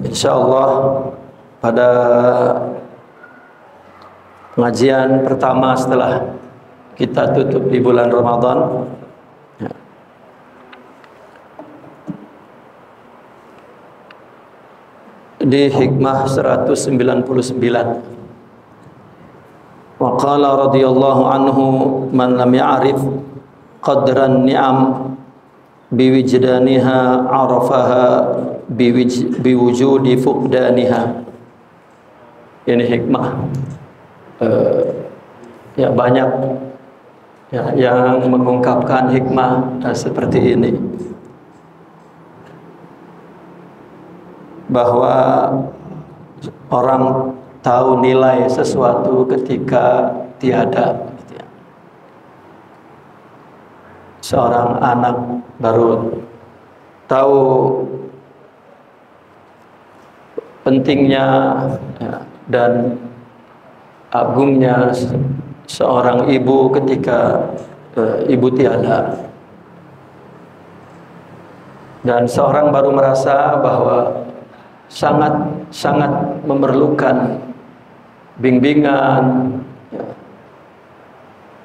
Insyaallah pada pengajian pertama setelah kita tutup di bulan Ramadan, di hikmah 199, wa qala radhiyallahu anhu man lam ya'rif qadran ni'am biwijdaniha arafaha biwujudi fuqdaniha. Ini hikmah ya banyak ya, yang mengungkapkan hikmah seperti ini, bahwa orang tahu nilai sesuatu ketika tiada. Seorang anak baru tahu pentingnya ya, dan agungnya seorang ibu ketika ibu tiada. Dan seorang baru merasa bahwa sangat memerlukan bimbingan, ya,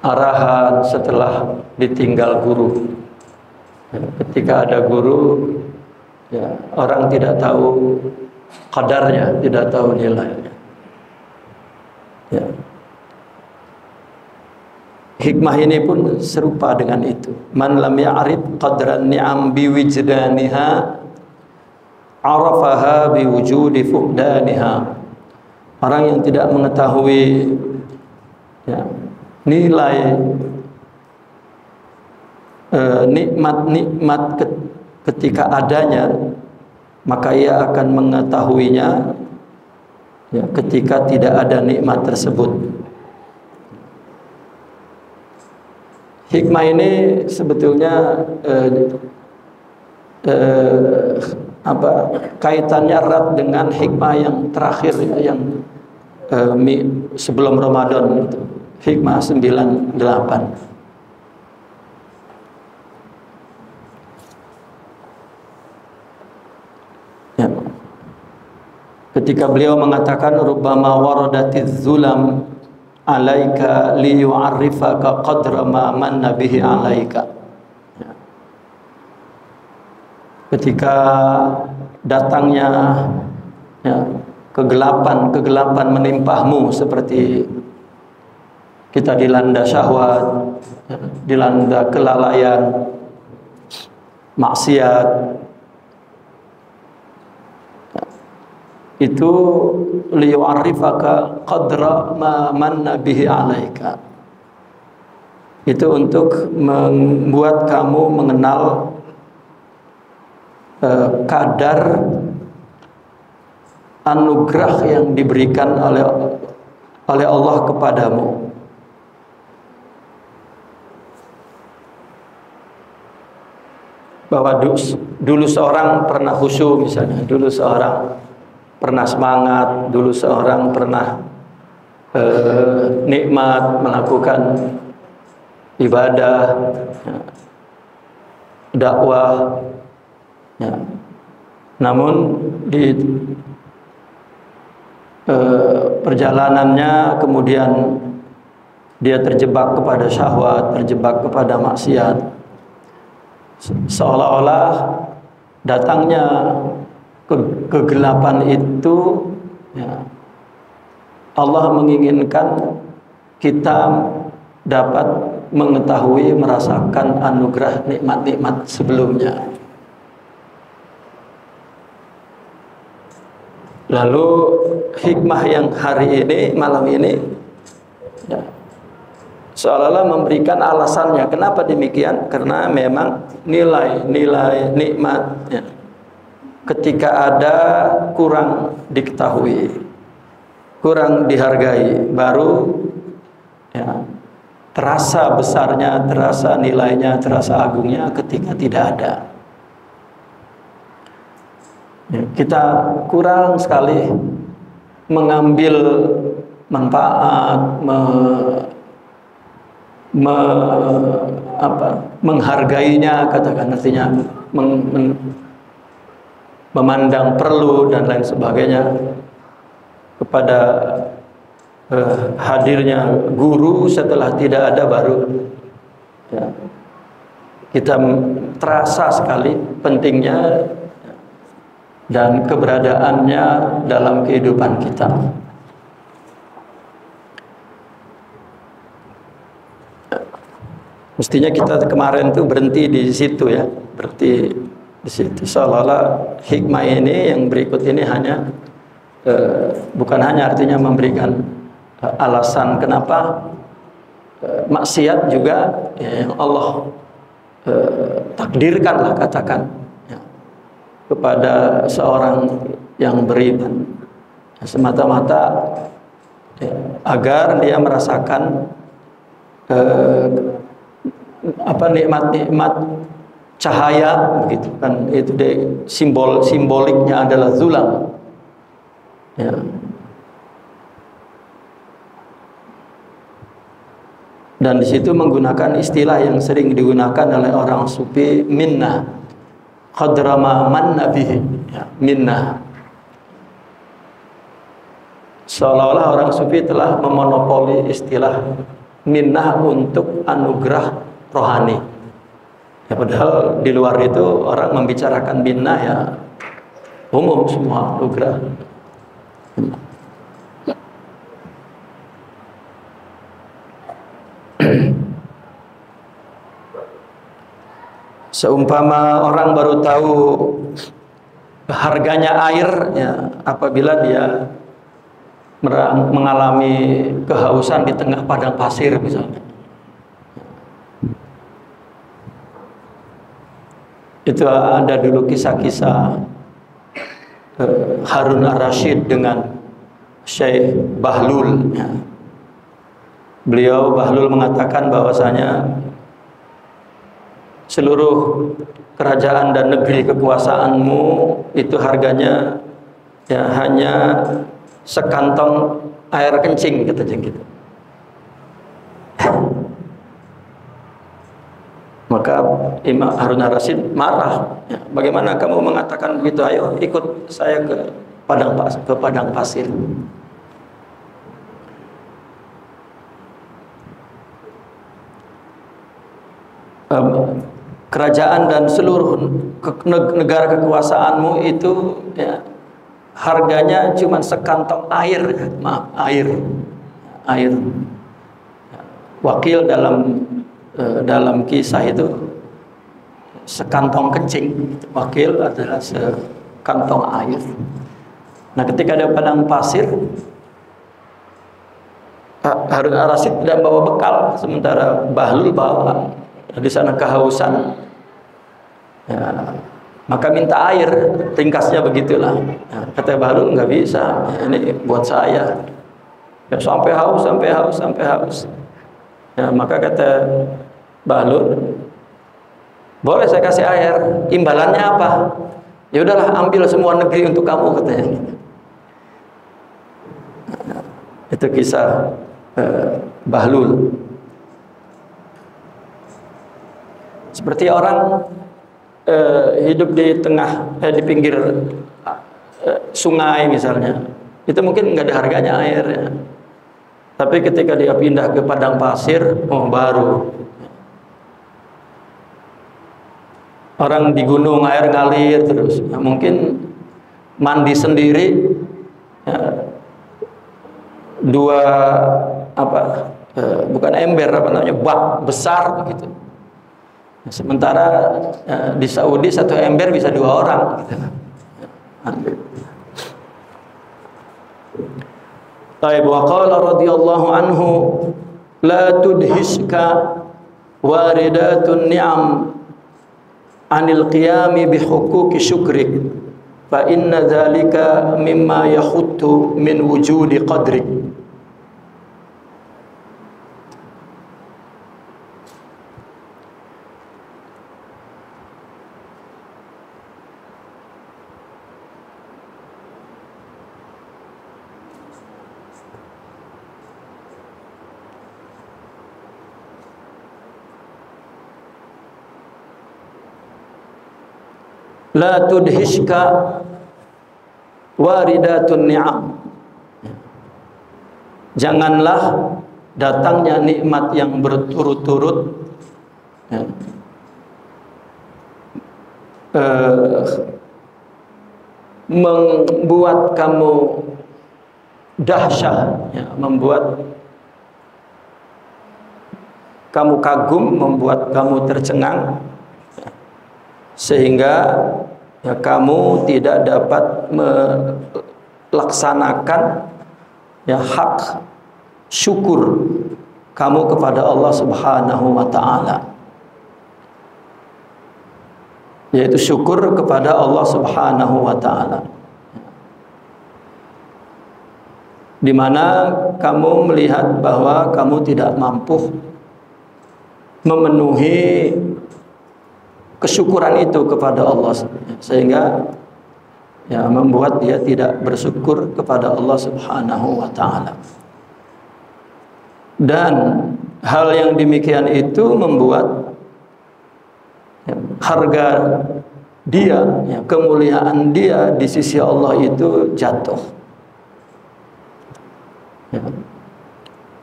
arahan setelah ditinggal guru. Ya, ketika ada guru, ya, orang tidak tahu kadarnya, tidak tahu nilainya. Ya. Hikmah ini pun serupa dengan itu. Man lam ya'rif qadran ni'am biwijdaniha arafaha biwujudi fuqdaniha. Orang yang tidak mengetahui ya, nilai nikmat-nikmat ketika adanya, maka ia akan mengetahuinya ya, ketika tidak ada nikmat tersebut. Hikmah ini sebetulnya kaitannya erat dengan hikmah yang terakhir ya, yang sebelum Ramadan itu, hikmah 98. Ya. Ketika beliau mengatakan rubbama waradatiz zulam alaika liyu'arrifaka qadra ma manna bihi alaika. Ya. Ketika datangnya ya, kegelapan menimpahmu, seperti kita dilanda syahwat, ya, dilanda kelalaian, maksiat, ya, itu liyu'arrifaka qadra ma manna bihi alaika. Itu untuk membuat kamu mengenal kadar anugerah yang diberikan oleh Allah kepadamu. Bahwa dulu seorang pernah khusyuk misalnya, dulu seorang pernah semangat, dulu seorang pernah nikmat melakukan ibadah, ya, dakwah, ya. Namun di perjalanannya kemudian dia terjebak kepada syahwat, terjebak kepada maksiat, seolah-olah datangnya kegelapan itu ya, Allah menginginkan kita dapat mengetahui, merasakan anugerah nikmat-nikmat sebelumnya. Lalu hikmah yang hari ini, malam ini ya, seolah-olah memberikan alasannya. Kenapa demikian? Karena memang nilai nikmat ya, ketika ada kurang diketahui, kurang dihargai, baru ya, terasa besarnya, terasa nilainya, terasa agungnya ketika tidak ada. Ya, kita kurang sekali mengambil manfaat, menghargainya, katakan artinya memandang perlu dan lain sebagainya, kepada hadirnya guru setelah tidak ada baru ya, kita terasa sekali pentingnya dan keberadaannya dalam kehidupan kita. Mestinya kita kemarin tuh berhenti di situ ya, berhenti di situ. Seolah-olah hikmah ini yang berikut ini hanya bukan hanya artinya memberikan alasan kenapa maksiat juga ya, yang Allah takdirkanlah katakan ya, kepada seorang yang beriman ya, semata-mata ya, agar dia merasakan nikmat-nikmat cahaya gitu kan, itu deh simboliknya adalah zulam ya. Dan di situ menggunakan istilah yang sering digunakan oleh orang sufi, minnah, qadrama manna bihi ya, minnah. Seolah-olah orang sufi telah memonopoli istilah minnah untuk anugerah rohani ya, padahal di luar itu orang membicarakan minnah ya umum semua anugerah. Seumpama orang baru tahu harganya air ya, apabila dia mengalami kehausan di tengah padang pasir misalnya. Itu ada dulu kisah-kisah Harun ar-Rasyid dengan Syekh Bahlul ya. Bahlul mengatakan bahwasanya seluruh kerajaan dan negeri kekuasaanmu itu harganya ya hanya sekantong air kencing katanya gitu. Maka Imam Harun ar-Rasyid marah ya, bagaimana kamu mengatakan begitu, ayo ikut saya ke padang pasir. Kerajaan dan seluruh negara kekuasaanmu itu ya, harganya cuma sekantong air, maaf, air. Wakil dalam kisah itu sekantong kencing, wakil adalah sekantong air. Nah, ketika ada padang pasir, Harun ar-Rasyid tidak bawa bekal, sementara Bahlul bawa. Di sana kehausan ya, maka minta air, ringkasnya begitulah ya, kata Bahlul nggak bisa, ini buat saya ya, sampai haus ya, maka kata Bahlul, boleh saya kasih air, imbalannya apa? Ya udahlah, ambil semua negeri untuk kamu katanya. Itu kisah Bahlul. Seperti orang hidup di pinggir sungai misalnya, itu mungkin nggak ada harganya air ya. Tapi ketika dia pindah ke padang pasir, oh baru. Orang di gunung air ngalir terus, ya, mungkin mandi sendiri ya, bukan ember, bak besar begitu. Sementara di Saudi satu ember bisa 2 orang gitu. Taib wa qala radhiyallahu anhu la tudhiska waridatun ni'am anil qiyami bihuquqi syukrik fa inna dzalika mimma yakhuttu min wujudi qadrik. la tudhishka waridatun ni'am. Janganlah datangnya nikmat yang berturut-turut membuat kamu dahsyah, membuat kamu kagum, membuat kamu tercengang, sehingga kamu tidak dapat melaksanakan hak syukur kamu kepada Allah Subhanahu wa ta'ala, yaitu syukur kepada Allah Subhanahu wa ta'ala, di mana kamu melihat bahwa kamu tidak mampu memenuhi kesyukuran itu kepada Allah, sehingga membuat dia tidak bersyukur kepada Allah Subhanahu wa ta'ala. Dan hal yang demikian itu membuat harga dia, kemuliaan dia di sisi Allah itu jatuh.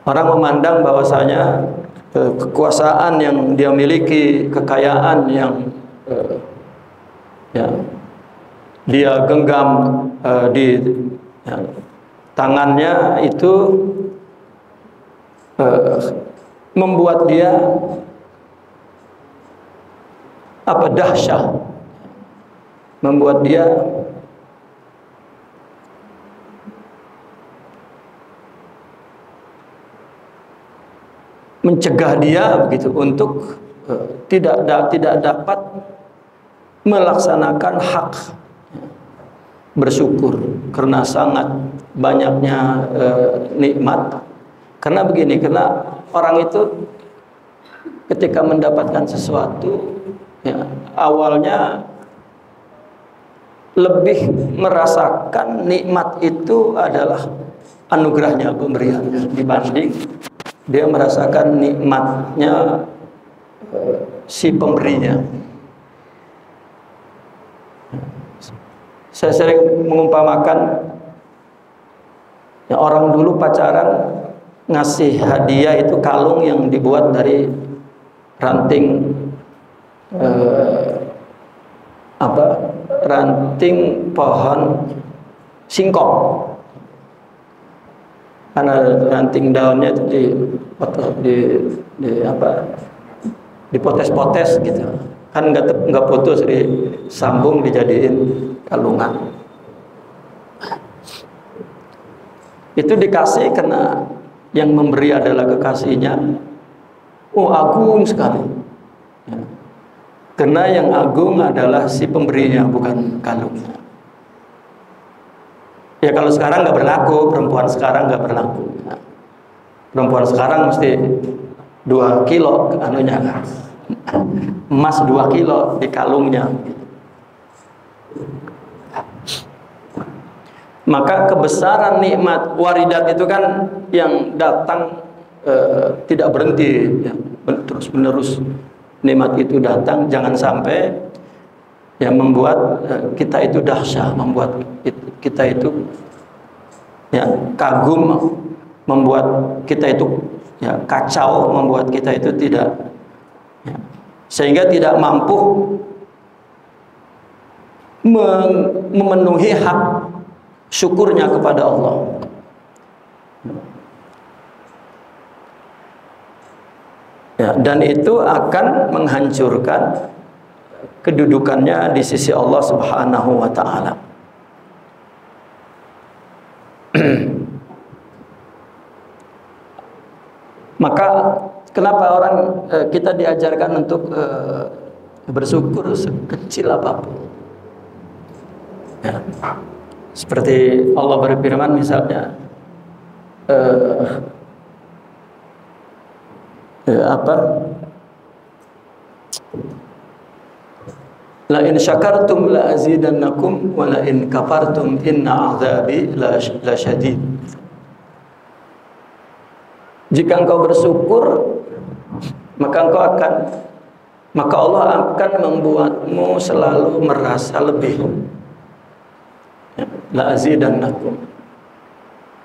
Orang memandang bahwasanya kekuasaan yang dia miliki, kekayaan yang dia genggam di tangannya itu membuat dia dahsyah, membuat dia mencegah dia begitu untuk tidak dapat melaksanakan hak bersyukur karena sangat banyaknya nikmat. Karena begini, karena orang itu ketika mendapatkan sesuatu awalnya lebih merasakan nikmat itu adalah anugerahnya, pemberiannya, dibanding dia merasakan nikmatnya si pemberinya. Saya sering mengumpamakan orang dulu pacaran ngasih hadiah itu kalung yang dibuat dari ranting ranting pohon singkong, karena ranting daunnya itu dipotes-potes gitu, kan nggak putus, disambung dijadiin kalungan. Itu dikasih karena yang memberi adalah kekasihnya. Agung sekali. Karena yang agung adalah si pemberinya, bukan kalungnya. Ya kalau sekarang nggak berlaku, perempuan sekarang nggak berlaku. Perempuan sekarang mesti 2 kilo anunya, emas 2 kilo di kalungnya. Maka kebesaran nikmat waridat itu kan yang datang tidak berhenti, terus menerus nikmat itu datang. Jangan sampai membuat kita itu dahsyah, membuat kita itu kagum, membuat kita itu kacau, membuat kita itu tidak sehingga tidak mampu memenuhi hak syukurnya kepada Allah. Dan itu akan menghancurkan kedudukannya di sisi Allah Subhanahu wa ta'ala. Maka kenapa orang kita diajarkan untuk bersyukur sekecil apapun. Seperti Allah berfirman misalnya la in syakartum la azidannakum wa la in kafartum inna azabi la syadid. Jika engkau bersyukur, maka engkau akan maka Allah akan membuatmu selalu merasa lebih. La azidannakum.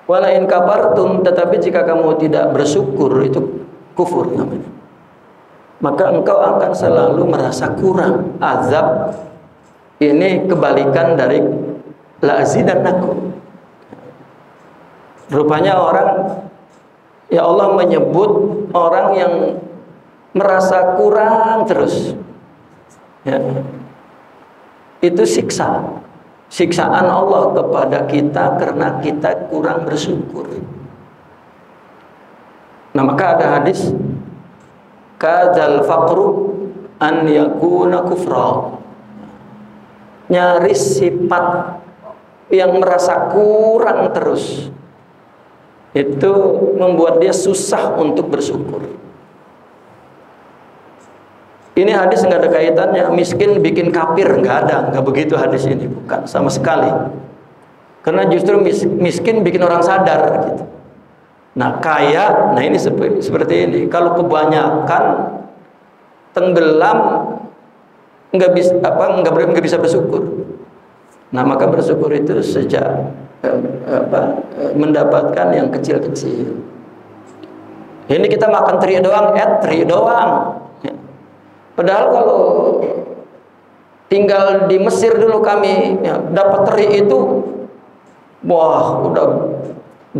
Wala in kafartum, tetapi jika kamu tidak bersyukur, itu kufur namanya. Maka engkau akan selalu merasa kurang. Azab ini kebalikan dari la azidannakum. Rupanya orang, ya Allah menyebut orang yang merasa kurang terus, ya, itu siksaan Allah kepada kita karena kita kurang bersyukur. Nah, maka ada hadis, kadzal faqru an yakuna kufra. Nyaris sifat yang merasa kurang terus itu membuat dia susah untuk bersyukur. Ini hadis nggak ada kaitannya miskin bikin kafir, nggak begitu hadis ini, bukan sama sekali. Karena justru miskin bikin orang sadar gitu. Nah, kaya, nah ini seperti ini. Kalau kebanyakan tenggelam, nggak bisa bersyukur. Nah, maka bersyukur itu sejak mendapatkan yang kecil-kecil. Ini kita makan teri doang, teri doang. Padahal kalau tinggal di Mesir dulu kami, ya, dapat teri itu, wah, udah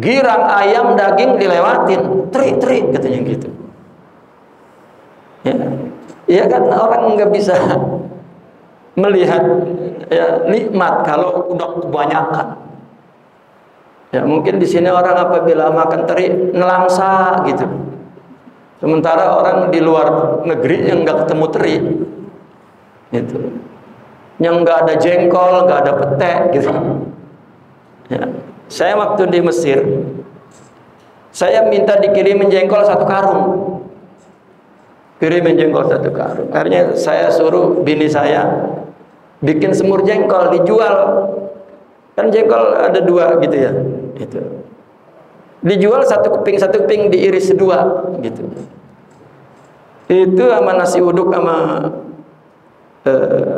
girang ayam daging dilewatin, teri katanya gitu. Ya kan, orang nggak bisa melihat, ya, nikmat kalau udah kebanyakan. Ya, mungkin di sini orang apabila makan teri nelangsa gitu. Sementara orang di luar negeri yang nggak ketemu teri, gitu, yang nggak ada jengkol, nggak ada pete, gitu. Ya. Saya waktu di Mesir, saya minta dikirimin jengkol 1 karung, kirimin jengkol 1 karung. Akhirnya saya suruh bini saya bikin semur jengkol dijual, kan jengkol ada 2 gitu ya, gitu. Dijual 1 keping diiris 2 gitu. Itu sama nasi uduk sama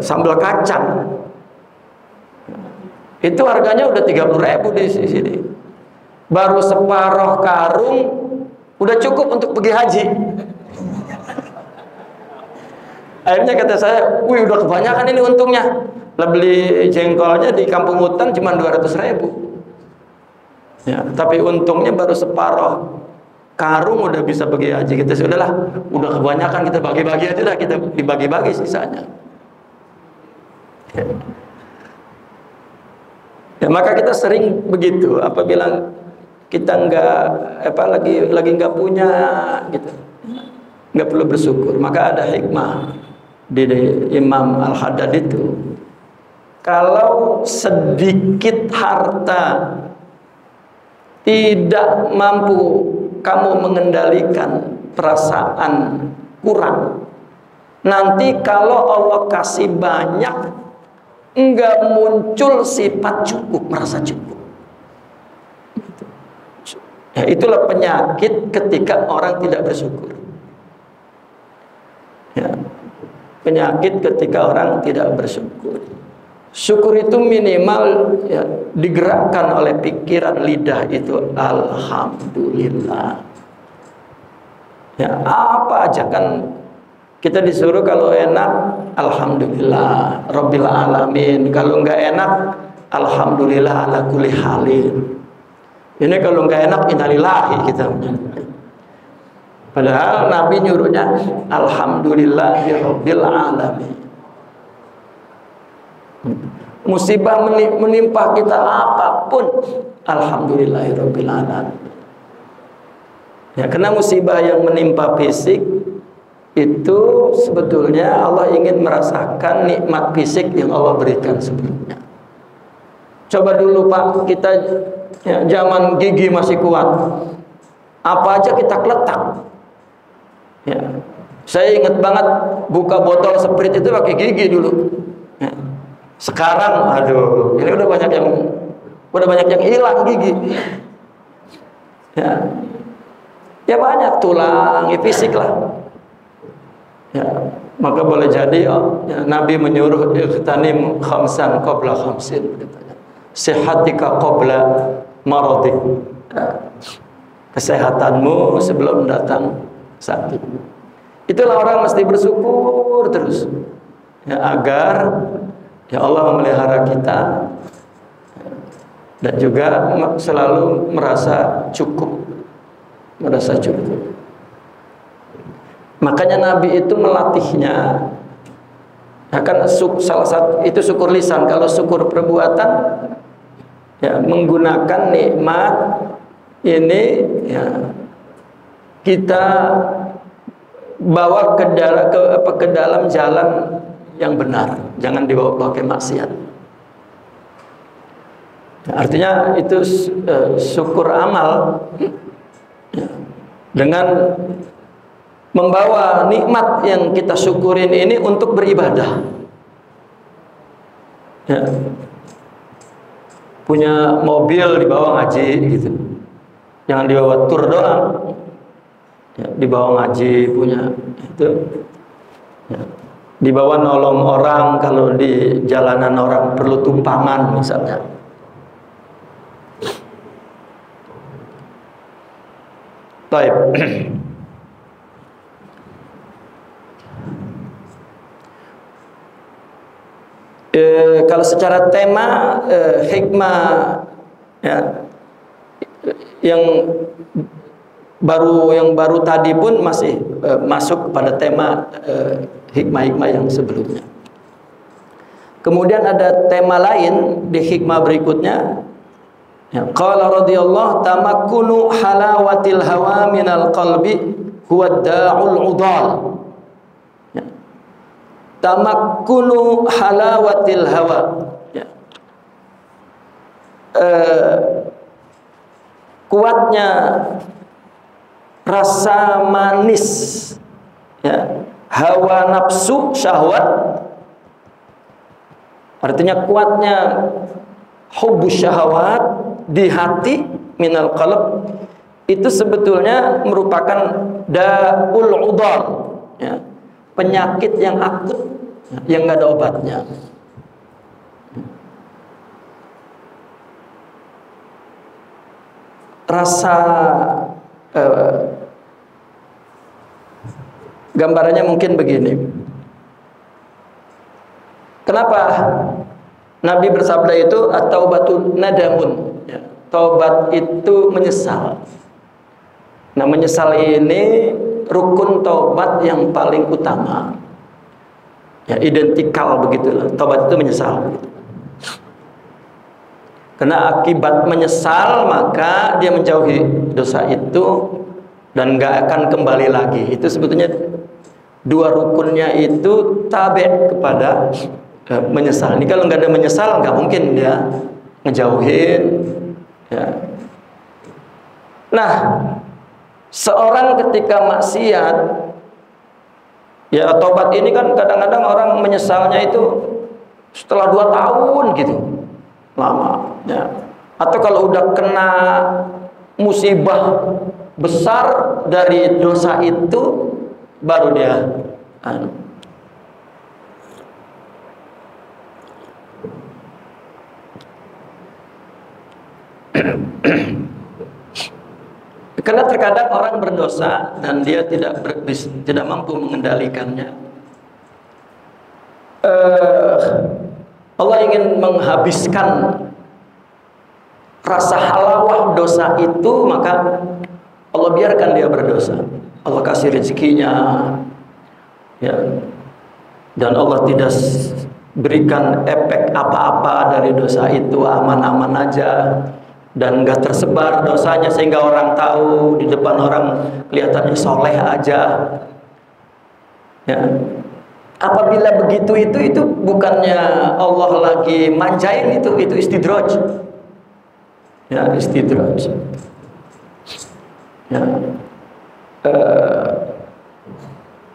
sambal kacang. Itu harganya udah 30.000 di sini. Baru separuh karung udah cukup untuk pergi haji. Akhirnya kata saya, wih udah kebanyakan ini untungnya. Lah beli jengkolnya di kampung hutan cuma 200.000. Ya, tapi untungnya baru separuh karung udah bisa pergi haji. Kita sudahlah, udah kebanyakan kita bagi-bagi aja lah, kita dibagi-bagi sisanya. Ya, maka kita sering begitu apabila kita lagi nggak punya gitu, nggak perlu bersyukur. Maka ada hikmah di Imam Al-Haddad itu, kalau sedikit harta tidak mampu kamu mengendalikan perasaan kurang, nanti kalau Allah kasih banyak, enggak muncul sifat cukup, merasa cukup. Ya, itulah penyakit ketika orang tidak bersyukur. Ya, penyakit ketika orang tidak bersyukur. Syukur itu minimal, ya, digerakkan oleh pikiran lidah itu alhamdulillah. Ya, apa aja kan kita disuruh kalau enak alhamdulillah rabbil alamin, kalau enggak enak alhamdulillah ala kulli halin. Ini kalau enggak enak innalillahi kita. Padahal Nabi nyuruhnya alhamdulillahi rabbil alamin. Musibah menimpa kita apapun, alhamdulillahirabbil alamin. Ya, karena musibah yang menimpa fisik itu sebetulnya Allah ingin merasakan nikmat fisik yang Allah berikan sebelumnya. Coba dulu Pak, kita ya, zaman gigi masih kuat, apa aja kita keletak. Ya, saya ingat banget buka botol Sprite itu pakai gigi dulu. Ya. Sekarang, aduh, ini udah banyak yang hilang gigi. Ya banyak tulang, ya fisik lah. Ya, maka boleh jadi Nabi menyuruh ightanim khamsan qabla khamsin, katanya. Sihatika qabla maradik. Kesehatanmu sebelum datang sakit. Itulah orang mesti bersyukur terus, ya, agar ya Allah memelihara kita dan juga selalu merasa cukup, merasa cukup. Makanya Nabi itu melatihnya. Ya kan, salah satu itu syukur lisan. Kalau syukur perbuatan, ya, menggunakan nikmat ini, ya, kita bawa ke dalam jalan yang benar, jangan dibawa pakai maksiat. Artinya itu syukur amal, ya, dengan membawa nikmat yang kita syukurin ini untuk beribadah. Ya. Punya mobil dibawa ngaji gitu, jangan dibawa tur doang. Ya, dibawa ngaji, punya itu, ya, dibawa nolong orang kalau di jalanan orang perlu tumpangan misalnya. Baik. Kalau secara tema hikmah, ya, yang baru tadi pun masih masuk pada tema hikmah-hikmah yang sebelumnya. Kemudian ada tema lain di hikmah berikutnya. Ya, qala radhiyallahu tamakkunu halawatil hawa minal qalbi huwa da'ul udal. Ya. Tamakkunu halawatil hawa. Ya. Kuatnya rasa manis, ya, hawa nafsu syahwat, artinya kuatnya hubbus syahwat di hati minal qalb, itu sebetulnya merupakan da'ul udal, ya, penyakit yang akut, yang nggak ada obatnya. Rasa gambarannya mungkin begini. Kenapa Nabi bersabda itu at-taubatu nadamun, ya, taubat itu menyesal. Nah, menyesal ini rukun taubat yang paling utama, ya, identikal begitulah. Taubat itu menyesal begitu. Karena akibat menyesal maka dia menjauhi dosa itu dan gak akan kembali lagi. Itu sebetulnya dua rukunnya itu tabe kepada menyesal. Ini kalau nggak ada menyesal nggak mungkin dia ngejauhin. Ya. Nah, seorang ketika maksiat, ya, tobat ini kan kadang-kadang orang menyesalnya itu setelah 2 tahun gitu, lama. Ya. Atau kalau udah kena musibah besar dari dosa itu baru dia karena terkadang orang berdosa dan dia tidak mampu mengendalikannya. Allah ingin menghabiskan rasa halawah dosa itu, maka Allah biarkan dia berdosa. Allah kasih rezekinya, ya, dan Allah tidak berikan efek apa-apa dari dosa itu, aman-aman aja, dan nggak tersebar dosanya sehingga orang tahu, di depan orang kelihatannya soleh aja. Ya. Apabila begitu itu bukannya Allah lagi manjain, itu istidraj. Ya, istidraj. Ya.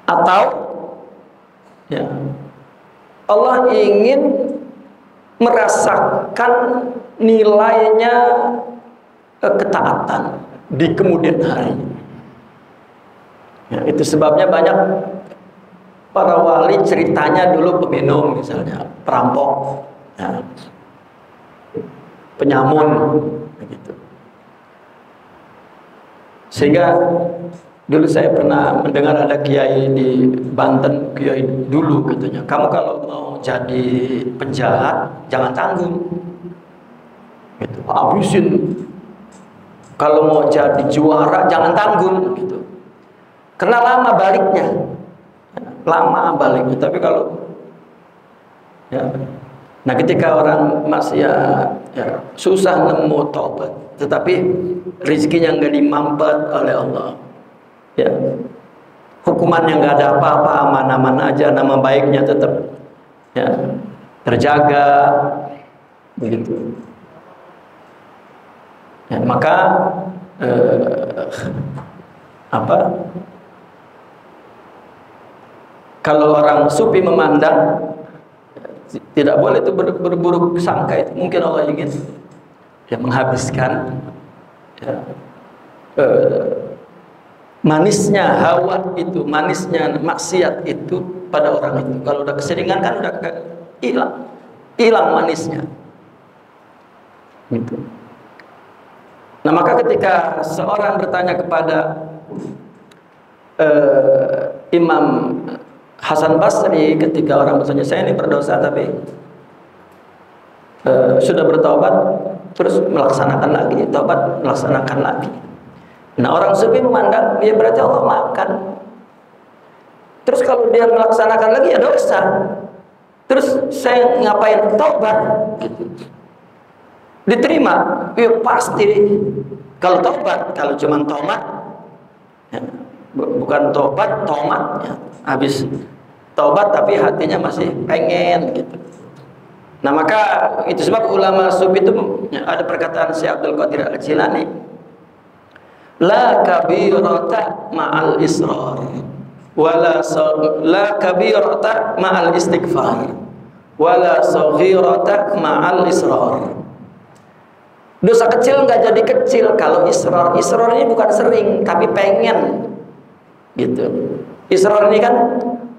Atau, ya, Allah ingin merasakan nilainya ketaatan di kemudian hari. Ya, itu sebabnya banyak para wali ceritanya dulu peminum misalnya, perampok, ya, penyamun, begitu. Sehingga dulu saya pernah mendengar ada kiai di Banten, kiai dulu katanya, kamu kalau mau jadi penjahat jangan tanggung, gitu. Habisin. Kalau mau jadi juara jangan tanggung, gitu. Karena lama baliknya. Lama baliknya. Tapi kalau ya, nah ketika orang masih ya susah nemu taubat, tetapi rezekinya nggak dimampet oleh Allah, ya hukumannya nggak ada apa-apa, aman-aman aja, nama baiknya tetap ya terjaga, begitu. Ya, maka kalau orang sufi memandang, tidak boleh itu berburuk sangka. Itu mungkin Allah ingin ya menghabiskan ya, manisnya hawa itu, manisnya maksiat itu pada orang itu. Kalau udah keseringan kan udah hilang manisnya, gitu. Nah maka ketika seorang bertanya kepada Imam Hasan Basri, ketika orang bertanya, saya ini berdosa tapi sudah bertaubat, terus melaksanakan lagi, taubat melaksanakan lagi. Nah orang sufi memandang, ya berarti Allah makan. Terus kalau dia melaksanakan lagi ya dosa. Terus saya ngapain taubat? Gitu. Diterima? Ya pasti. Kalau taubat, kalau cuma tomat, ya, bukan tobat, tomat, ya. Habis taubat tapi hatinya masih pengen, gitu. Nah maka itu sebab ulama sufi itu ya, ada perkataan Syekh Abdul Qadir Al-Jilani, la kabirata ma'al israr la kabirata ma'al istighfar wala saghirata ma'al israr. Dosa kecil nggak jadi kecil kalau israr. Israr ini bukan sering tapi pengen, gitu. Israr ini kan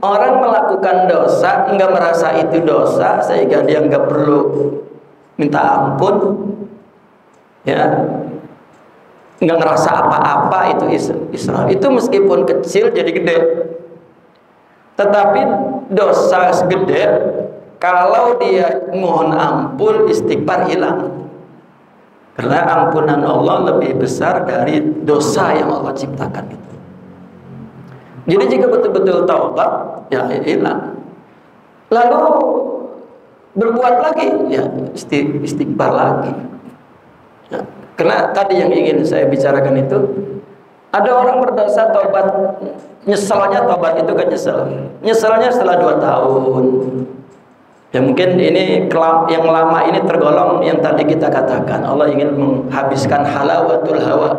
orang melakukan dosa nggak merasa itu dosa sehingga dia nggak perlu minta ampun, ya, nggak ngerasa apa-apa. Itu israr. Itu meskipun kecil jadi gede. Tetapi dosa gede kalau dia mohon ampun, istighfar, hilang. Karena ampunan Allah lebih besar dari dosa yang Allah ciptakan itu. Jadi jika betul-betul taubat, ya hilang. Lalu berbuat lagi, ya istighfar lagi. Ya, karena tadi yang ingin saya bicarakan itu, ada orang berdosa taubat, nyesalnya taubat itu kan nyesel. Nyesalnya setelah 2 tahun. Ya mungkin ini yang lama ini tergolong yang tadi kita katakan, Allah ingin menghabiskan halawatul hawa,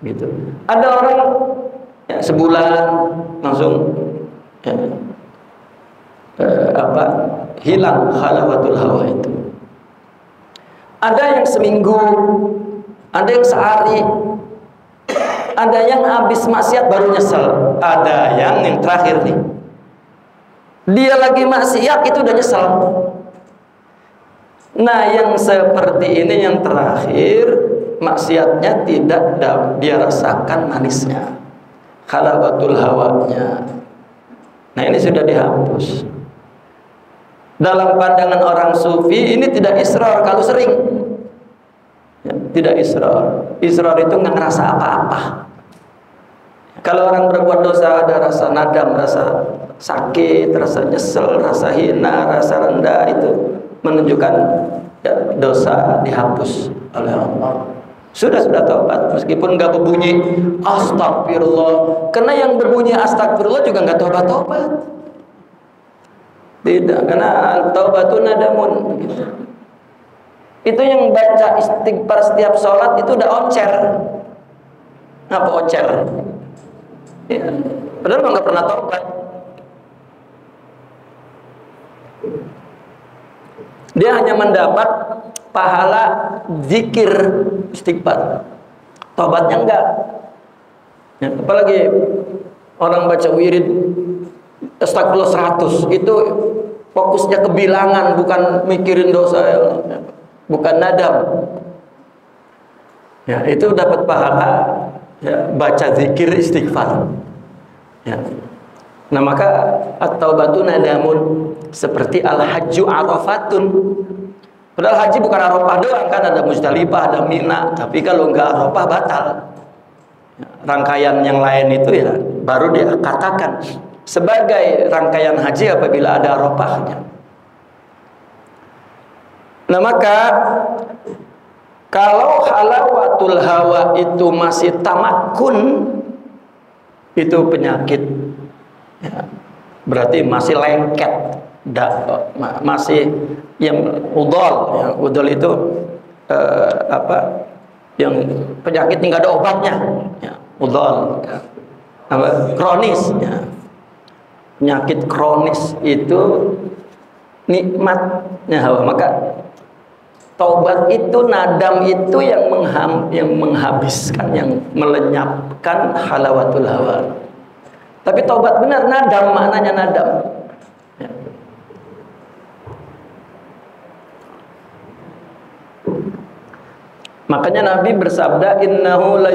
gitu. Ada orang ya, sebulan langsung ya, hilang halawatul hawa itu. Ada yang seminggu, ada yang sehari, ada yang habis maksiat baru nyesel, ada yang terakhir nih, dia lagi maksiat itu udah nyesel. Nah yang seperti ini yang terakhir, maksiatnya tidak dia rasakan manisnya, halawatul hawanya. Nah ini sudah dihapus. Dalam pandangan orang sufi ini tidak israr kalau sering, ya, tidak israr. Israr itu nggak ngerasa apa-apa. Kalau orang berbuat dosa ada rasa nadam, rasa sakit, rasa nyesel, rasa hina, rasa rendah, itu menunjukkan ya, dosa dihapus oleh Allah. Sudah taubat meskipun nggak berbunyi astagfirullah, karena yang berbunyi astagfirullah juga nggak tobat. Tidak, karena taubatun nadamun, gitu. Itu yang baca istighfar setiap sholat itu udah oncer. Apa oncer? Ya, padahal nggak pernah taubat. Dia hanya mendapat pahala zikir istighfar, taubatnya enggak. Ya, apalagi orang baca wirid astagfirullah 100, itu fokusnya ke bilangan, bukan mikirin dosa, bukan nadam. Ya, itu dapat pahala ya, baca zikir istighfar. Ya. Nah, maka at-taubatu nadamun, seperti al-hajju arafatun. Padahal haji bukan Arafah doang kan, ada Muzdalifah, ada Mina, tapi kalau enggak Arafah batal. Ya, rangkaian yang lain itu ya baru dia katakan sebagai rangkaian haji apabila ada Arafahnya. Nah, maka kalau halawatul hawa itu masih tamakun, itu penyakit ya, berarti masih lengket, masih yang udol ya, udol itu yang penyakit nggak ada obatnya ya, udol ya. Kronis ya. Penyakit kronis itu nikmatnya hawa. Maka taubat itu, nadam itu yang menghabiskan, yang melenyapkan halawatul hawa. Tapi taubat benar nadam, maknanya nadam. Ya. Makanya Nabi bersabda, innahu la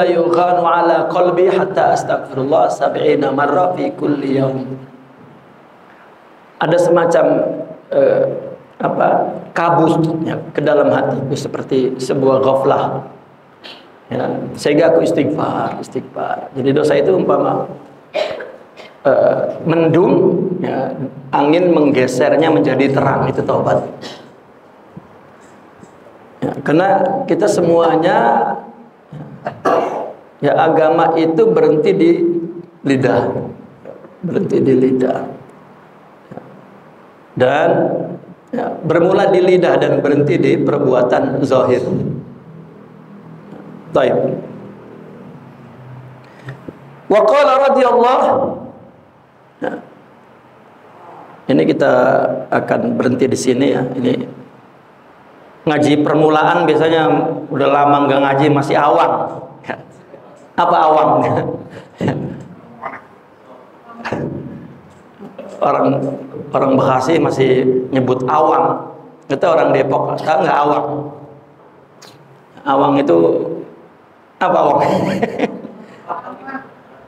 yughanu ala qalbi hatta astaghfirullah 70 marrah fi kulli yaum. Ada semacam kabus ya, ke dalam hatiku seperti sebuah ghaflah ya, sehingga aku istighfar. Jadi dosa itu umpama mendung ya, angin menggesernya menjadi terang, itu taubat ya, karena kita semuanya ya, agama itu berhenti di lidah, dan ya, bermula di lidah dan berhenti di perbuatan zahir. Baik. Wa qala radhiyallahu. Ya. Ini kita akan berhenti di sini ya. Ini ngaji permulaan biasanya udah lama nggak ngaji masih awam. Ya. Apa awam? Orang Bekasi masih nyebut awang. Itu orang Depok, tahu nggak awang? Awang itu apa awang?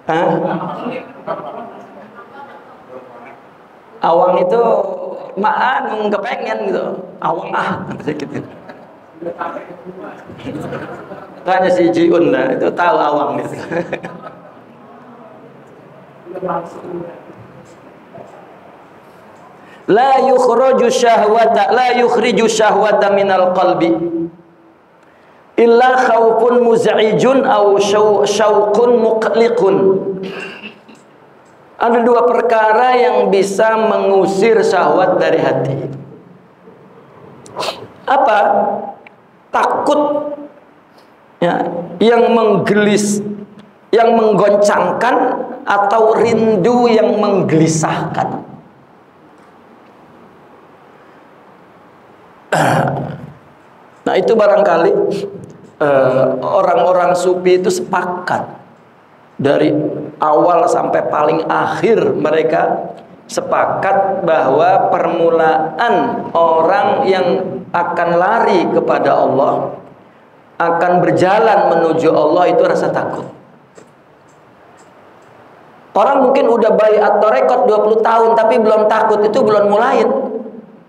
Hah? Awang itu maan kepengen gitu. Awang gitu. Tanya si Jiun lah, itu tahu awang gitu. La yukhriju syahwata minal qalbi illa khawfun muz'ijun aw syauqun muqliqun. Ada dua perkara yang bisa mengusir syahwat dari hati. Apa? Takut ya, yang menggelis, yang menggoncangkan, atau rindu yang menggelisahkan. Nah, itu barangkali orang-orang sufi itu sepakat dari awal sampai paling akhir, mereka sepakat bahwa permulaan orang yang akan lari kepada Allah, akan berjalan menuju Allah, itu rasa takut. Orang mungkin udah baiat tarekat 20 tahun tapi belum takut, itu belum mulai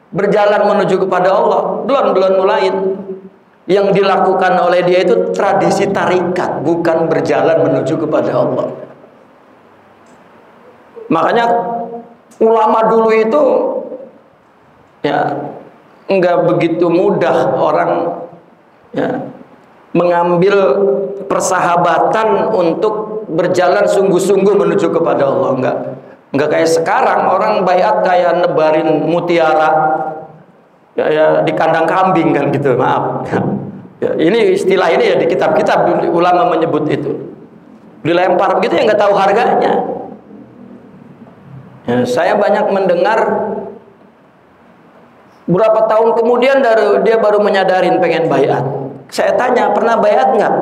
berjalan menuju kepada Allah, belum mulai. Yang dilakukan oleh dia itu tradisi tarikat, bukan berjalan menuju kepada Allah. Makanya ulama dulu itu ya enggak begitu mudah orang ya mengambil persahabatan untuk berjalan sungguh-sungguh menuju kepada Allah. Enggak kayak sekarang orang baiat kayak nebarin mutiara ya, di kandang kambing kan gitu, maaf. Ya, ini istilah ini ya di kitab-kitab ulama menyebut itu. Dilempar begitu ya nggak tahu harganya. Ya, saya banyak mendengar berapa tahun kemudian dia baru menyadarin pengen baiat. Saya tanya, pernah baiat nggak?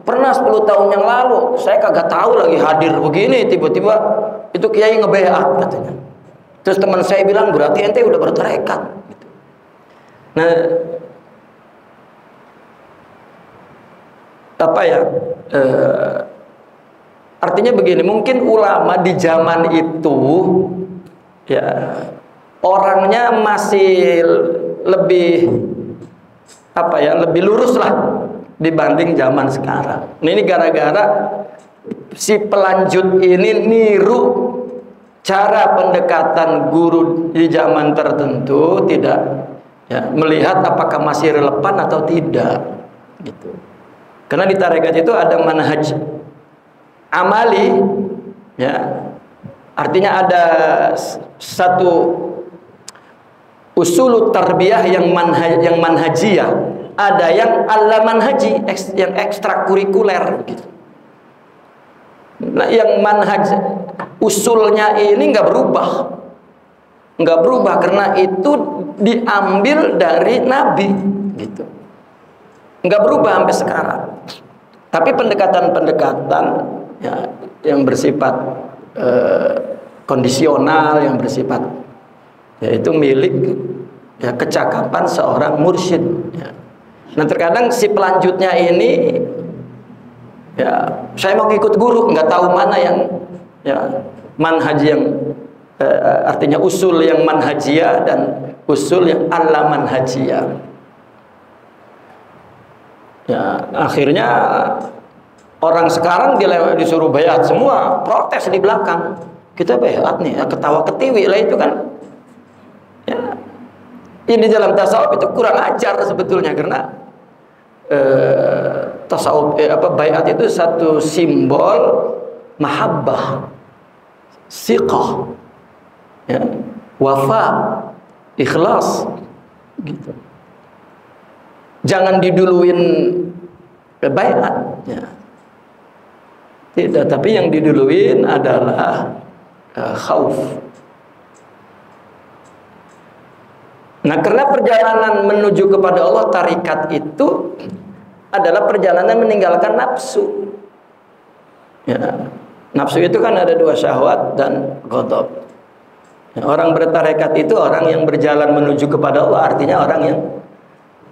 Pernah 10 tahun yang lalu. Saya kagak tahu lagi hadir begini, tiba-tiba itu Itu kiai ngebeat katanya. Terus teman saya bilang, berarti ente udah bertarekat. Nah, apa ya? Artinya begini, mungkin ulama di zaman itu ya orangnya masih lebih apa ya, lebih lurus lah dibanding zaman sekarang. Nah, ini gara-gara si pelanjut ini niru cara pendekatan guru di zaman tertentu, tidak ya, melihat apakah masih relevan atau tidak gitu. Karena di tarekat itu ada manhaj amali ya, artinya ada satu usul tarbiyah yang manhajiyah, ada yang ala manhaji, yang ekstrakurikuler gitu. Nah, yang manhaj usulnya ini nggak berubah karena itu diambil dari Nabi gitu, nggak berubah sampai sekarang. Tapi pendekatan-pendekatan ya, yang bersifat kondisional, yang bersifat yaitu milik ya, kecakapan seorang mursyid ya. Nah, terkadang si pelanjutnya ini ya, saya mau ikut guru, nggak tahu mana yang ya, manhaj yang artinya usul yang manhajiyah dan usul yang ala manhajiyah ya. Akhirnya orang sekarang disuruh bayat, semua protes di belakang. Kita bayat nih, ketawa ketiwi lah itu kan ya. Ini dalam tasawuf itu kurang ajar sebetulnya, karena tasawuf bayat itu satu simbol mahabbah, siqah ya, wafa, ikhlas gitu. Jangan diduluin bayat ya. Tidak, tapi yang diduluin adalah khauf. Nah, karena perjalanan menuju kepada Allah, tarikat itu adalah perjalanan meninggalkan nafsu ya. Nafsu itu kan ada dua, syahwat dan ghadab ya. Orang bertarekat itu orang yang berjalan menuju kepada Allah, artinya orang yang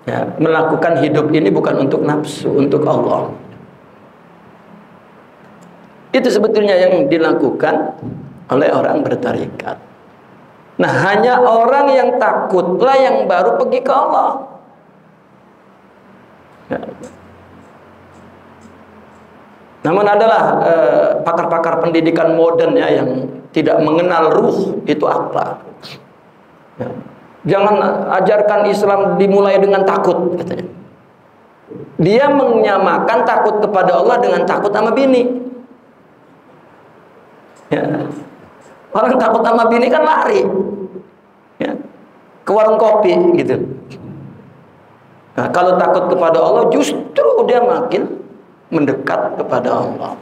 ya, melakukan hidup ini bukan untuk nafsu, untuk Allah. Itu sebetulnya yang dilakukan oleh orang bertarekat. Nah, hanya orang yang takutlah yang baru pergi ke Allah ya. Namun adalah pakar-pakar pendidikan modern ya, yang tidak mengenal ruh itu apa ya. Jangan ajarkan Islam dimulai dengan takut katanya. Dia menyamakan takut kepada Allah dengan takut sama bini ya. Orang takut sama bini kan lari ya, ke warung kopi gitu. Nah, kalau takut kepada Allah justru dia makin mendekat kepada Allah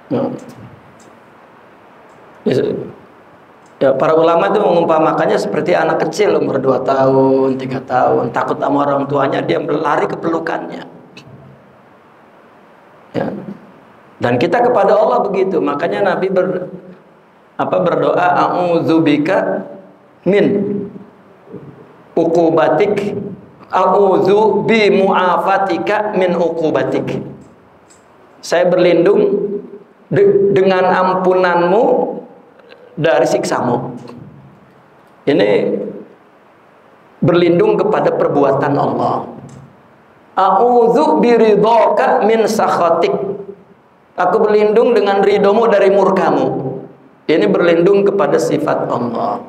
ya. Para ulama itu mengumpamakannya seperti anak kecil umur 2 tahun, 3 tahun, takut sama orang tuanya, dia berlari ke pelukannya ya. Dan kita kepada Allah begitu. Makanya Nabi berdoa, a'udzubika min uqubatik, a'udzu bi mu'afatika min uqubatik. Saya berlindung dengan ampunanmu dari siksamu. Ini berlindung kepada perbuatan Allah. A'udzu bi ridhaka min sakhatik. Aku berlindung dengan ridhomu dari murkamu. Ini berlindung kepada sifat Allah.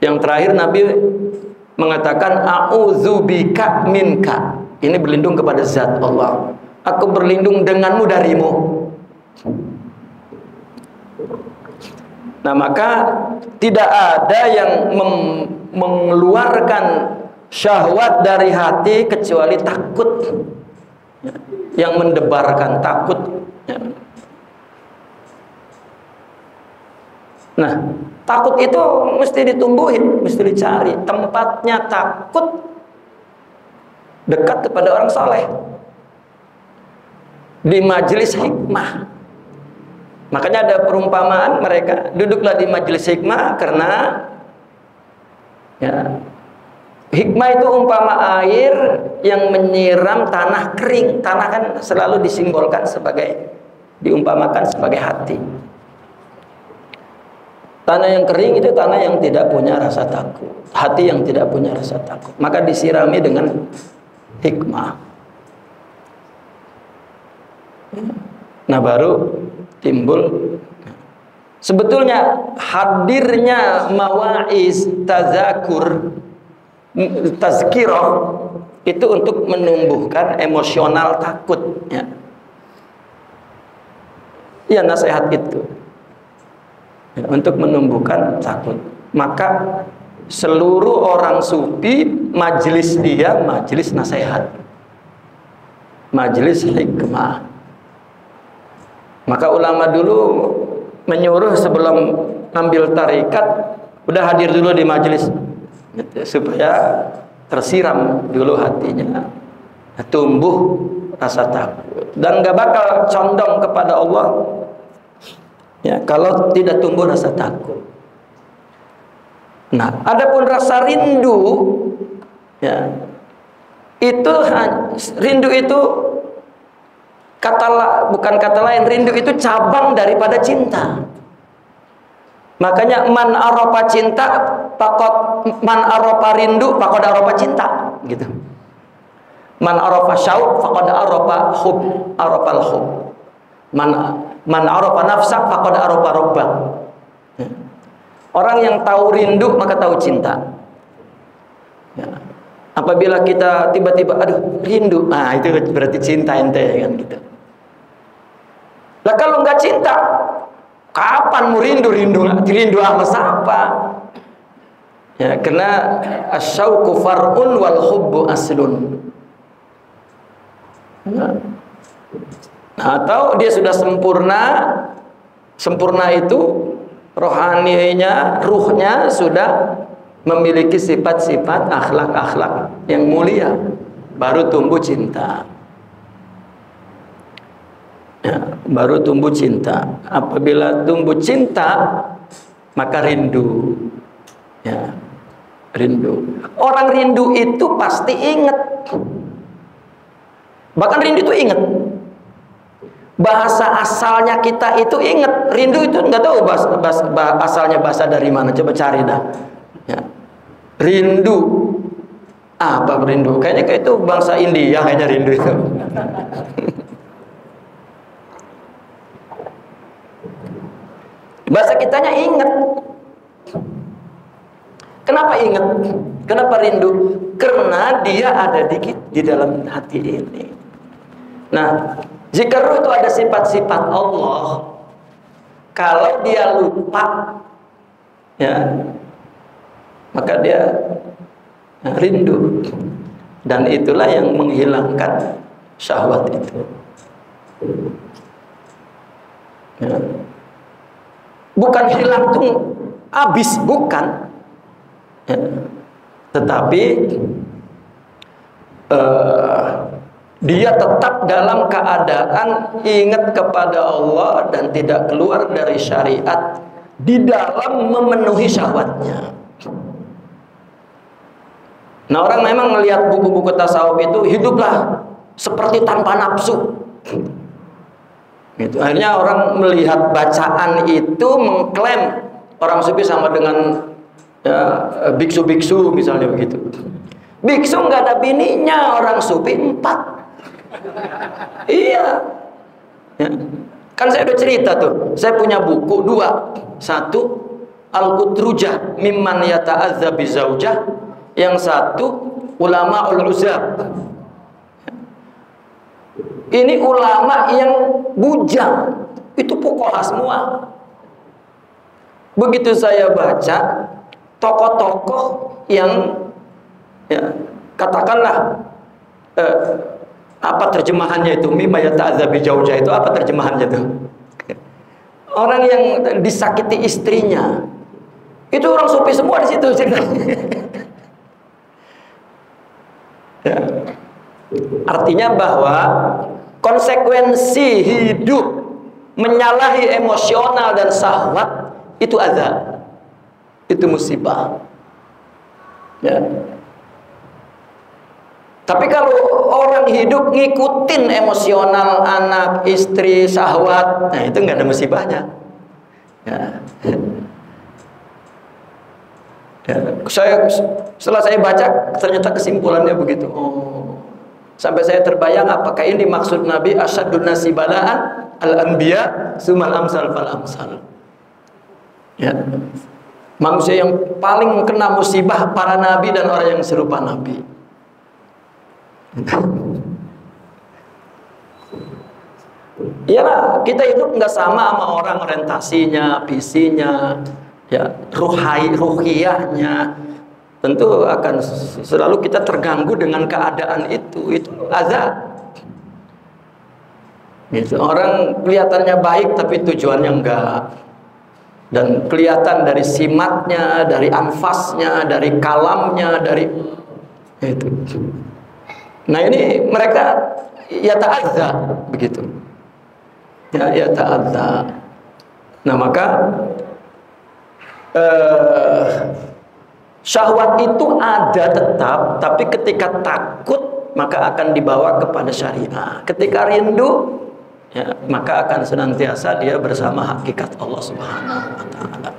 Yang terakhir Nabi mengatakan a'udzubika minka. Ini berlindung kepada zat Allah. Aku berlindung denganmu darimu. Nah, maka tidak ada yang mengeluarkan syahwat dari hati kecuali takut, yang mendebarkan takut. Nah, takut itu mesti ditumbuhin, mesti dicari. Tempatnya takut dekat kepada orang soleh, di majelis hikmah Makanya ada perumpamaan, mereka duduklah di majelis hikmah karena ya, hikmah itu umpama air yang menyiram tanah kering. Tanah kan selalu disimbolkan sebagai, diumpamakan sebagai hati. Tanah yang kering itu tanah yang tidak punya rasa takut, hati yang tidak punya rasa takut. Maka disirami dengan hikmah. Nah, baru timbul. Sebetulnya hadirnya mawa'iz, tazakur, tazkirah itu untuk menumbuhkan emosional takut, ya. Ya, nasihat itu ya, untuk menumbuhkan takut. Maka seluruh orang sufi majelis dia majelis nasihat, majelis hikmah. Maka ulama dulu menyuruh sebelum ambil tarikat udah hadir dulu di majelis supaya tersiram dulu hatinya, tumbuh rasa takut, dan gak bakal condong kepada Allah ya kalau tidak tumbuh rasa takut. Nah, adapun rasa rindu ya, itu rindu itu bukan kata lain, rindu itu cabang daripada cinta. Makanya man aropa cinta pakot, man aropa rindu pakot aropa cinta, gitu. Man aropa syauq pakot aropa hub, aropal hub. Man aropa nafsa pakot aropa robba. Orang yang tahu rindu maka tahu cinta. Ya. Apabila kita tiba-tiba aduh rindu, nah itu berarti cinta ente, kan gitu. Lah kalau nggak cinta, kapan mau rindu sama siapa? Ya, karena asyauqu far'un wal hubbu aslun. Nah, atau dia sudah sempurna itu rohaninya, ruhnya sudah memiliki sifat-sifat akhlak-akhlak yang mulia, baru tumbuh cinta. Ya, baru tumbuh cinta. Apabila tumbuh cinta, maka rindu. Ya, rindu. Orang rindu itu pasti ingat. Bahkan rindu itu ingat. Bahasa asalnya kita itu ingat. Rindu itu nggak tahu asalnya bahasa dari mana. Coba cari dah. Ya. Rindu. Apa rindu? Kayaknya kayak itu bangsa India kayaknya rindu itu. Bahasa kitanya ingat. Kenapa ingat? Kenapa rindu? Karena dia ada di dalam hati ini. Nah, jika ruh itu ada sifat-sifat Allah, kalau dia lupa, ya, maka dia rindu, dan itulah yang menghilangkan syahwat itu. Ya. Bukan hilang tuh habis, bukan. Ya. Tetapi dia tetap dalam keadaan ingat kepada Allah dan tidak keluar dari syariat di dalam memenuhi syahwatnya. Nah, orang memang melihat buku-buku tasawuf itu hiduplah seperti tanpa nafsu. Gitu. Akhirnya orang melihat bacaan itu mengklaim orang sufi sama dengan ya, biksu-biksu misalnya begitu. Biksu nggak ada bininya, orang sufi 4. Iya. Ya. Kan saya udah cerita tuh, saya punya buku 2. 1 Al-Qutrujah mimman yata'adza bizaujah, yang 1 Ulama ul-Uzab. Ini ulama yang bujang, itu fuqaha semua. Begitu saya baca tokoh-tokoh yang ya, katakanlah apa terjemahannya itu, mimma yata'adza bizaujah itu apa terjemahannya itu? Orang yang disakiti istrinya. Itu orang sufi semua di situ ceritanya. Ya. Artinya bahwa konsekuensi hidup menyalahi emosional dan syahwat itu azab, itu musibah. Ya. Tapi kalau orang hidup ngikutin emosional anak, istri, syahwat, nah itu nggak ada musibahnya. Ya. Ya. Setelah saya baca, ternyata kesimpulannya begitu. Oh. Sampai saya terbayang, apakah ini maksud Nabi asyadun nasi balaan al-anbiya sumal amsal fal amsal. Ya. Manusia yang paling kena musibah para nabi dan orang yang serupa nabi. Ya, kita hidup nggak sama orang, orientasinya, visinya, ya, ruhiyahnya. Tentu akan selalu kita terganggu dengan keadaan itu azab. Gitu. Orang kelihatannya baik tapi tujuannya enggak. Dan kelihatan dari simatnya, dari anfasnya, dari kalamnya, dari itu. Nah ini mereka ya ta'adza begitu. Ya ta'adza. Nah maka syahwat itu ada tetap, tapi ketika takut maka akan dibawa kepada syariah. Ketika rindu, ya, maka akan senantiasa dia bersama hakikat Allah Subhanahu wa taala.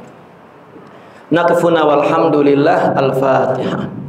Nakfuna walhamdulillah, al-Fatihah.